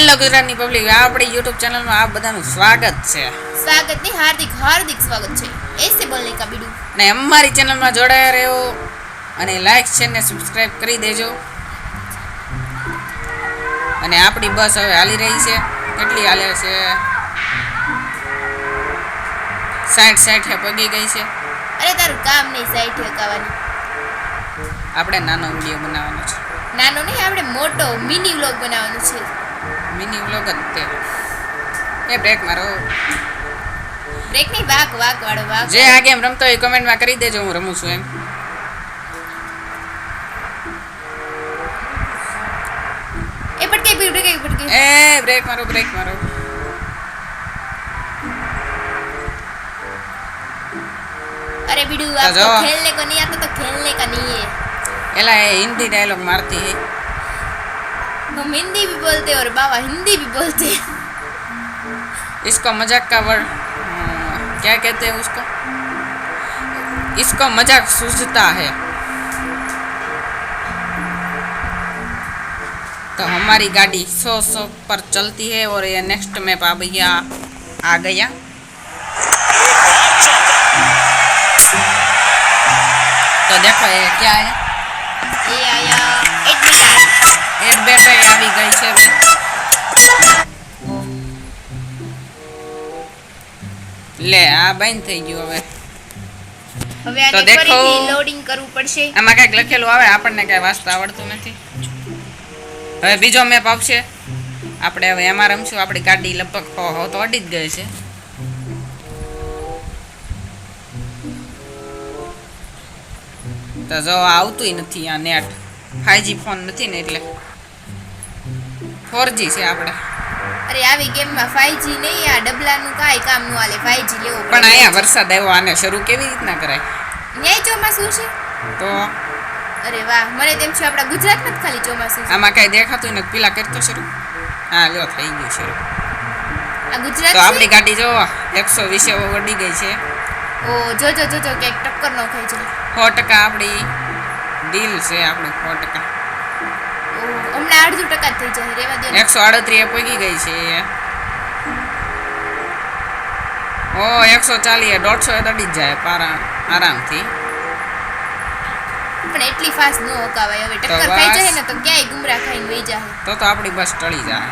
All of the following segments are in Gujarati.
હેલો ગુજરાતની પબ્લિક, આપણી YouTube ચેનલમાં આપ બધાનું સ્વાગત છે. સ્વાગત નહીં, હાર્દિક હાર્દિક સ્વાગત છે. એસે બોલને કા બીડુ. અને અમારી ચેનલમાં જોડાયા રહ્યો અને લાઈક શેર ને સબસ્ક્રાઇબ કરી દેજો. અને આપણી બસ હવે હાલી રહી છે. કેટલી હાલે છે? 60 પગી ગઈ છે. અરે તારું કામ નહીં 60 હકાવાની. આપણે નાનો વિડિયો બનાવવાનો છે. નાનો નહીં, આપણે મોટો મિની વ્લોગ બનાવવાનો છે. મિની વ્લોગ જ તે. એ બ્રેક મારો. બ્રેક નહીં, વાક વાળો વાક. જે આ ગેમ રમતો હોય કમેન્ટમાં કરી દેજો, હું રમું છું એમ. એ પટકે એ બ્રેક મારો. अरे बिडू आपको खेलने को नहीं आता तो खेलने का नहीं है. एला ये हिंदी डायलॉग मारती है. हम हिंदी भी बोलते हैं और बाबा हिंदी भी बोलते हैं. इसको मजाक का वर्ड क्या कहते हैं उसको? इसको मजाक सूझता है. तो हमारी गाड़ी 100 पर चलती है और ये नेक्स्ट मैप आ भैया आ गया. तो देखो ये क्या है? ये आया एडवेटाइज આવી ગઈ છે હવે. લે આ બંધ થઈ ગયું હવે. હવે આને ફરીથી લોડિંગ કરવું પડશે. આમાં કંઈક લખેલું આવે, આપણને કંઈ વાંચતા આવડતું નથી. હવે બીજો મેપ આવશે. આપણે હવે એમાં રમશું. આપણી ગાડી લગભગ તો અડી જ ગઈ છે. તો જો આવતું નથી આ નેટ. 5G ફોન નથી ને એટલે 4G છે આપણે. અરે આવી ગેમમાં 5G નહીં, આ ડબલાનું કાંઈ કામ ન હાલે. 5G લેવો પડે. પણ અહીંયા વરસાદ આવ્યો, આને શરૂ કેવી રીતના કરાય? ન્યાય ચોમાસું છે તો અરે વાહ, મને તેમ છે આપણા ગુજરાતમાં જ ખાલી ચોમાસું છે. આમાં કઈ દેખાતું નથી. પેલા કરતો શરૂ. હા લ્યો થઈ ગયું શરૂ. આ ગુજરાત તો આપણી ગાડી જો 120 વડી ગઈ છે. ઓ જોજો ક્યાંક ટક્કર ન ખાઈ જાય. 100% આપણી ડીલ છે. આપણું 100%. હમણાં 0.5% જ થઈ જાય. રેવા દો. 138 પગી ગઈ છે. ઓ 140 150 અડી જ જાય પારા આરામથી. પણ એટલી ફાસ્ટ ન હકાવાય. હવે ટક્કર ખાઈ જાય ને તો ક્યાંય ગુમરા ખાઈને વહી જાય. તો આપણી બસ ટળી જાય.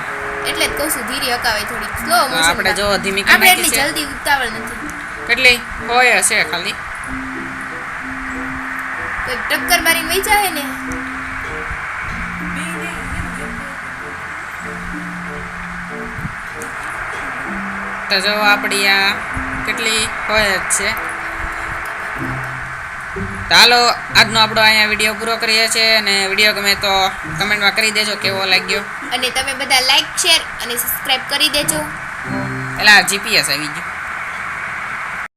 એટલે જ કહું છું ધીરે હકાવાય, થોડી સ્લો મોશન. આપણે જો ધીમી આપણે એટલી જલ્દી ઉતાવળ નથી. કેટલી હોય હશે ખાલી. કોઈ ટક્કર મારીને વહી જાય ને. તો જો આપણી આ કેટલી હોય જ છે. ચાલો આજનો આપણો અહીંયા વિડીયો પૂરો કરીએ છીએ. અને વિડીયો ગમે તો કમેન્ટમાં કરી દેજો કેવો લાગ્યો. અને તમે બધા લાઈક શેર અને સબસ્ક્રાઇબ કરી દેજો. એટલે આ GPS આવી ગયું.